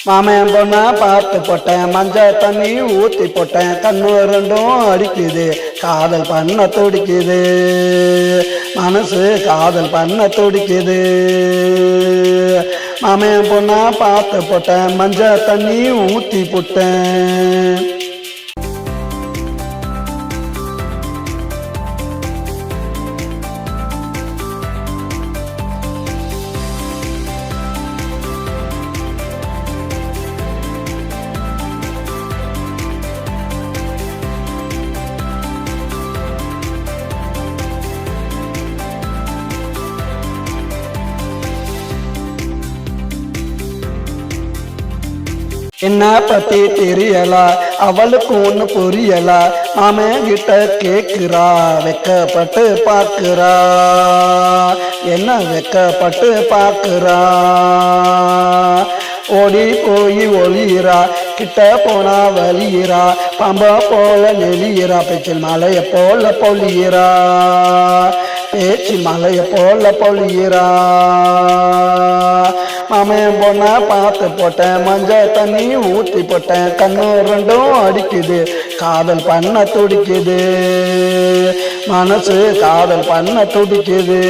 மாமன் பொண்ணா பார்த்து போட்டேன், மஞ்சள் தண்ணி ஊற்றி போட்டேன், கண்ணு ரெண்டும் அடிக்குது, காதல் பண்ண துடிக்குது, மனசு காதல் பண்ண துடிக்குது. மாமன் பொண்ணா பார்த்து போட்டேன், மஞ்சள் தண்ணி ஊற்றி போட்டேன். என்ன பத்தி தெரியல, அவளுக்கு ஒண்ணு புரியல, மாமன் கிட்ட கேக்குறா, வெக்கப்பட்டு பார்க்கிறா, என்ன வெக்கப்பட்டு பார்க்கிறா. ஓடி போய் ஒளியிறா, கிட்ட போனா வலியிறா, பாம்பா போல நெளியிறா, பேச்சில் மலைய போல பொழியிறா, பேச்சில் மலைய போல பொழியிறா. மாமன் பொண்ணா பார்த்து போட்டேன், மஞ்சள் தண்ணி ஊற்றி போட்டேன், கண்ணு ரெண்டும் அடிக்குது, காதல் பண்ண துடிக்குது, மனசு காதல் பண்ண துடிக்குது.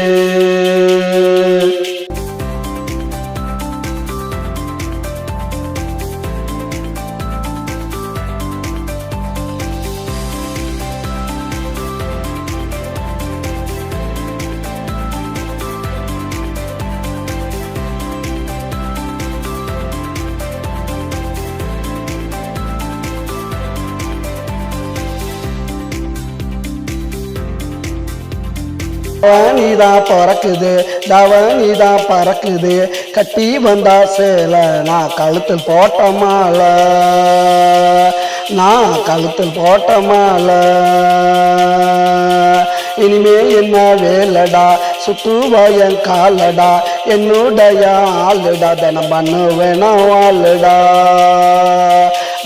நீதான் பறக்குது, தவனிதான் பறக்குது, கட்டி வந்தா சேல, நான் கழுத்தில் போட்ட மாலை, நான் கழுத்தில் போட்ட மாலை. இனிமேல் என்ன வேலடா, சுத்துவா என் காலடா, என்னுடைய ஆளுடா, தினம் பண்ணு வேணாம் வாழுடா,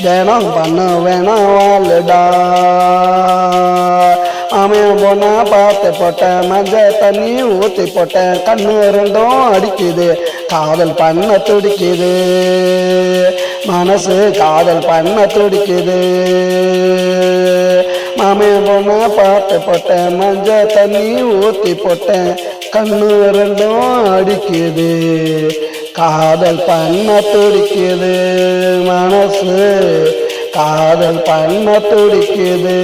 தினம் பண்ணு வேணாம் வாழுடா. மாமன் பொண்ணா பார்த்து போட்டேன், மஞ்சள் தண்ணி ஊற்றி போட்டேன், கண்ணு ரெண்டும் அடிக்குது, காதல் பண்ண துடிக்குது, மனசு காதல் பண்ண துடிக்குது. மாமன் பொண்ணா பார்த்து போட்டேன், மஞ்சள் தண்ணி ஊற்றி போட்டேன், கண்ணு ரெண்டும் அடிக்குது, காதல் பண்ண துடிக்குது, மனசு காதல் பண்ண துடிக்குது.